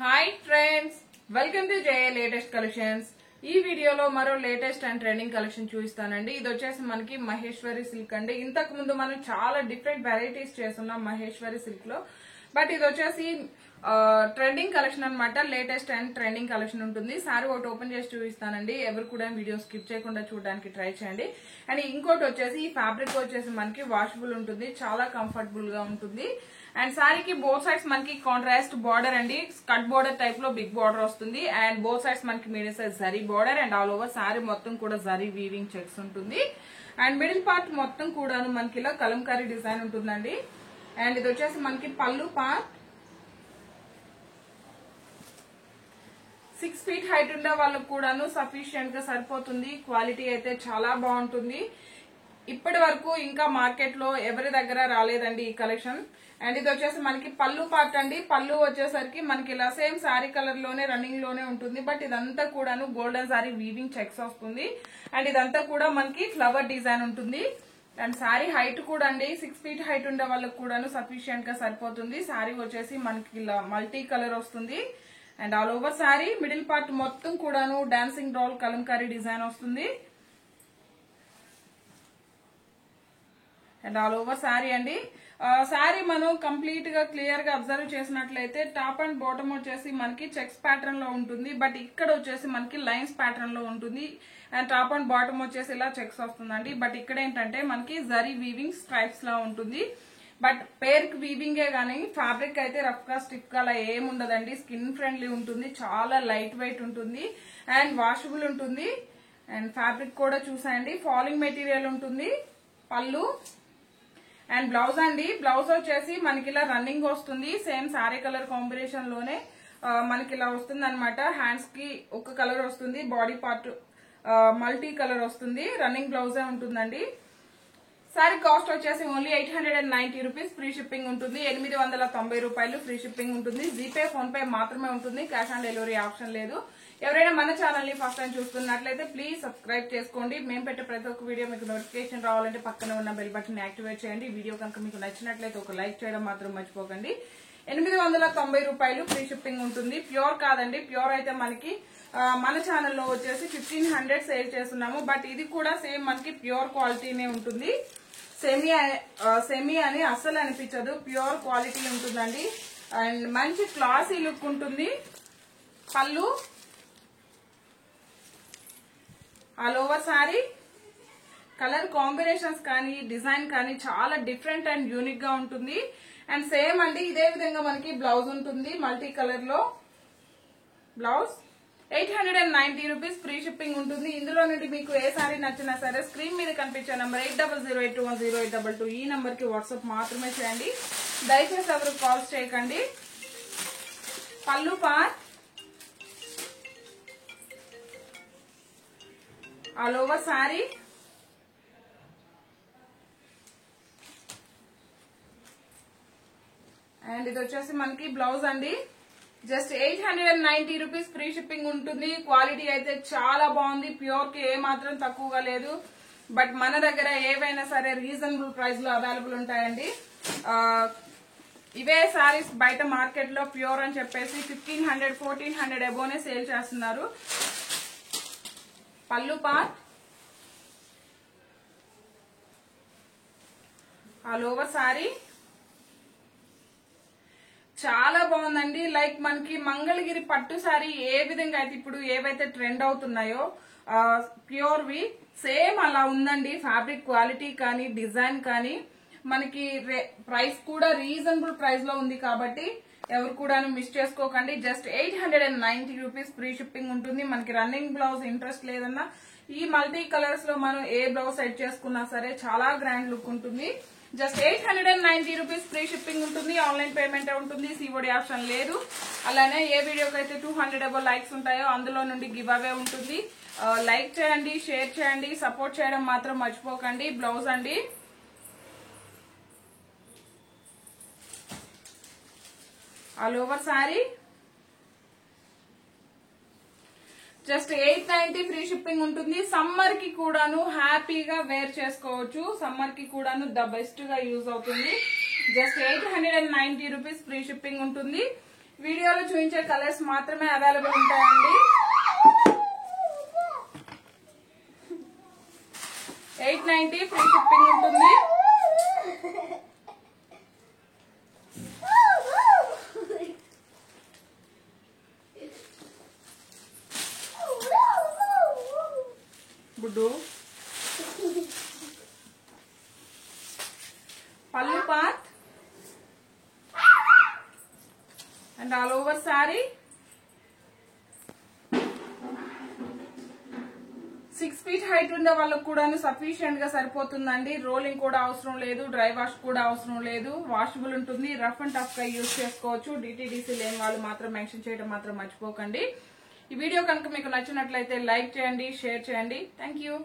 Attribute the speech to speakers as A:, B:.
A: Hi friends, welcome to Jaya latest collections. ఈ వీడియోలో మరో లేటెస్ట్ అండ్ ట్రెండింగ్ కలెక్షన్ చూపిస్తానండి. ఇది వచ్చేసి మనకి మహేశ్వరి సిల్క్ అండి. ఇంతకు ముందు మనం చాలా డిఫరెంట్ వెరైటీస్ చేస్తున్నాం మహేశ్వరి సిల్క్ లో, బట్ ఇది వచ్చేసి ట్రెండింగ్ కలెక్షన్ అన్నమాట. లేటెస్ట్ అండ్ ట్రెండింగ్ కలెక్షన్ ఉంటుంది. సారీ ఒకటి ఓపెన్ చేసి చూపిస్తానండి. ఎవరు కూడా వీడియో స్కిప్ చేయకుండా చూడడానికి ట్రై చేయండి. అండ్ ఇంకోటి వచ్చేసి ఈ ఫ్యాబ్రిక్ వచ్చేసి మనకి వాషబుల్ ఉంటుంది, చాలా కంఫర్టబుల్ గా ఉంటుంది. అండ్ సారీకి బోత్ సైడ్స్ మనకి కాంట్రాస్ట్ బార్డర్ అండి, స్కర్ట్ బార్డర్ టైప్ లో బిగ్ బార్డర్ వస్తుంది. అండ్ బోత్ సైడ్స్ మనకి medium size zari border and all over sorry మొత్తం కూడా జరీ వీవింగ్ చెక్స్ ఉంటుంది. అండ్ మిడిల్ పార్ట్ మొత్తం కూడా మనకి ఇలా కలంకారీ డిజైన్ ఉంటుందండి. అండ్ ఇది వచ్చేసి మనకి పళ్ళు పార్ట్. 6 feet హైట్ ఉండే వాళ్ళకు కూడాను సఫిషియెంట్ గా సరిపోతుంది. క్వాలిటీ అయితే చాలా బాగుంటుంది. ఇప్పటి వరకు ఇంకా మార్కెట్ లో ఎవరి దగ్గర రాలేదండి ఈ కలెక్షన్. అండ్ ఇది వచ్చేసి మనకి పళ్ళు పార్ట్ అండి. పళ్ళు వచ్చేసరికి మనకి ఇలా సేమ్ సారీ కలర్ లోనే రన్నింగ్ లోనే ఉంటుంది, బట్ ఇదంతా కూడాను గోల్డెన్ సారీ వీవింగ్ చెక్స్ వస్తుంది. అండ్ ఇదంతా కూడా మనకి ఫ్లవర్ డిజైన్ ఉంటుంది. అండ్ సారీ హైట్ కూడా అండి 6 feet హైట్ ఉండే వాళ్ళకి కూడాను సఫిషియెంట్ గా సరిపోతుంది. సారీ వచ్చేసి మనకి ఇలా మల్టీ కలర్ వస్తుంది. And all over sorry middle part మొత్తం కూడాను డాన్సింగ్ డాల్ కలంకారీ డిజైన్ వస్తుంది. అండ్ ఆల్ ఓవర్ సారీ అండి. సారీ మనం కంప్లీట్ గా క్లియర్ గా అబ్జర్వ్ చేసినట్లయితే టాప్ అండ్ బాటమ్ వచ్చేసి మనకి చెక్స్ ప్యాటర్న్ లో ఉంటుంది, బట్ ఇక్కడ వచ్చేసి మనకి లైన్స్ ప్యాటర్న్ లో ఉంటుంది. అండ్ టాప్ అండ్ బాటమ్ వచ్చేసి ఇలా చెక్స్ వస్తుందండి, బట్ ఇక్కడ ఏంటంటే మనకి జరీ వీవింగ్ స్ట్రైప్స్ లా ఉంటుంది. బట్ పేర్ కి వీవింగే గానీ ఫ్యాబ్రిక్ అయితే రఫ్ గా స్టిఫ్ గా అలా ఏముండదండి. స్కిన్ ఫ్రెండ్లీ ఉంటుంది, చాలా లైట్ వెయిట్ ఉంటుంది అండ్ వాషబుల్ ఉంటుంది. అండ్ ఫ్యాబ్రిక్ కూడా చూసాయండి, ఫాలింగ్ మెటీరియల్ ఉంటుంది. పళ్ళు అండ్ బ్లౌజ్ అండి. బ్లౌజ్ వచ్చేసి మనకి ఇలా రన్నింగ్ వస్తుంది, సేమ్ సారీ కలర్ కాంబినేషన్ లోనే మనకి ఇలా వస్తుంది అనమాట. హ్యాండ్స్ కి ఒక కలర్ వస్తుంది, బాడీ పార్ట్ మల్టీ కలర్ వస్తుంది. రన్నింగ్ బ్లౌజే ఉంటుందండి. సారీ కాస్ట్ వచ్చేసి ఓన్లీ 890 రూపీస్. ఫ్రీ షిప్పింగ్ ఉంటుంది. 890 రూపాయలు ఫ్రీ షిప్పింగ్ ఉంటుంది. జీపే ఫోన్ పే మాత్రమే ఉంటుంది, క్యాష్ ఆన్ డెలివరీ ఆప్షన్ లేదు. ఎవరైనా మన ఛానల్ ని ఫస్ట్ టైం చూస్తున్నట్లయితే ప్లీజ్ సబ్స్క్రైబ్ చేసుకోండి. మేము పెట్టే ప్రతి ఒక్క వీడియో మీకు నోటిఫికేషన్ రావాలంటే పక్కన ఉన్న బెల్ బటన్ యాక్టివేట్ చేయండి. వీడియో కనుక మీకు నచ్చినట్లయితే ఒక లైక్ చేయడం మాత్రం మర్చిపోకండి. 890 రూపాయలు ఫ్రీ షిప్పింగ్ ఉంటుంది. ప్యూర్ కాదండి, ప్యూర్ అయితే మనకి మన ఛానల్లో వచ్చేసి 1500 సేల్ చేస్తున్నాము, బట్ ఇది కూడా సేమ్ మనకి ప్యూర్ క్వాలిటీనే ఉంటుంది. సెమీ అని అస్సలు అనిపించదు, ప్యూర్ క్వాలిటీ ఉంటుందండి. అండ్ మంచి క్లాసీ లుక్ ఉంటుంది. పళ్ళు all over sorry colour combinations కానీ డిజైన్ కానీ చాలా డిఫరెంట్ అండ్ యూనిక్ గా ఉంటుంది. అండ్ సేమ్ అండి ఇదే విధంగా మనకి బ్లౌజ్ ఉంటుంది, మల్టీ కలర్ లో బ్లౌజ్. 890 రూపీస్ ఫ్రీ షిప్పింగ్ ఉంటుంది. ఇందులో నుండి మీకు ఏ సారీ నచ్చినా సరే స్క్రీన్ మీద కనిపించే నంబర్ 8008210822 ఈ నంబర్ కి వాట్సాప్ మాత్రమే చేయండి. దయచేసి ఎవరు కాల్స్ చేయకండి. పళ్ళు part all over sorry and ఇది వచ్చేసి మనకి బ్లౌజ్ అండి. జస్ట్ 890 రూపీస్ ఫ్రీ షిప్పింగ్ ఉంటుంది. క్వాలిటీ అయితే చాలా బాగుంది, ప్యూర్ కి ఏ మాత్రం తక్కువగా లేదు. బట్ మన దగ్గర ఏవైనా సరే రీజనబుల్ ప్రైస్ లో అవైలబుల్ ఉంటాయండి. ఇవే సారీస్ బయట మార్కెట్ లో ప్యూర్ అని చెప్పేసి 1500 1400 అబోనే సేల్ చేస్తున్నారు. పళ్ళు పార్ట్ ఆల్ ఓవర్ సారీ చాలా బాగుందండి. లైక్ మనకి మంగళగిరి పట్టు సారీ ఏ విధంగా అయితే ఇప్పుడు ఏవైతే ట్రెండ్ అవుతున్నాయో ప్యూర్ వి సేమ్ అలా ఉందండి. ఫ్యాబ్రిక్ క్వాలిటీ కానీ డిజైన్ కానీ మనకి ప్రైస్ కూడా రీజనబుల్ ప్రైస్ లో ఉంది కాబట్టి ఎవరు కూడా మిస్ చేసుకోకండి. జస్ట్ 890 రూపీస్ ఫ్రీ షిప్పింగ్ ఉంటుంది. మనకి రన్నింగ్ బ్లౌజ్ ఇంట్రెస్ట్ లేదన్నా ఈ మల్టీ కలర్స్ లో మనం ఏ బ్లౌజ్ సెట్ చేసుకున్నా సరే చాలా గ్రాండ్ లుక్ ఉంటుంది. జస్ట్ 890 రూపీస్ ఫ్రీ షిప్పింగ్ ఉంటుంది. ఆన్లైన్ పేమెంట్ ఉంటుంది, సిఓడి ఆప్షన్ లేదు. అలానే ఏ వీడియోకి అయితే 200 అబో లైక్స్ ఉంటాయో అందులో నుండి గివ్ అవే ఉంటుంది. లైక్ చేయండి, షేర్ చేయండి, సపోర్ట్ చేయడం మాత్రం మర్చిపోకండి. బ్లౌజ్ అండి. All over sorry just 890 free shipping ఉంటుంది. సమ్మర్ కి కూడాను హ్యాపీగా వేర్ చేసుకోవచ్చు. సమ్మర్ కి కూడాను ద బెస్ట్ గా యూజ్ అవుతుంది. జస్ట్ 890 రూపీస్ ఫ్రీ షిప్పింగ్ ఉంటుంది. వీడియోలో వీడియోలో చూపించే కలర్స్ మాత్రమే అవైలబుల్ ఉంటాయండి. 890 ఫ్రీ షిప్పింగ్ ఉంటుంది. గుడ్డు పల్లు part and all over sorry 6 feet height ఉండే వాళ్ళకు కూడా సఫిషియెంట్ గా సరిపోతుందండి. రోలింగ్ కూడా అవసరం లేదు, డ్రై వాష్ కూడా అవసరం లేదు, వాషబుల్ ఉంటుంది. రఫ్ అండ్ టఫ్ గా యూజ్ చేసుకోవచ్చు. డిటిడిసి లేని వాళ్ళు మాత్రం మెన్షన్ చేయడం మాత్రం మర్చిపోకండి. ఈ వీడియో కనుక మీకు నచ్చినట్లయితే లైక్ చేయండి, షేర్ చేయండి. Thank you.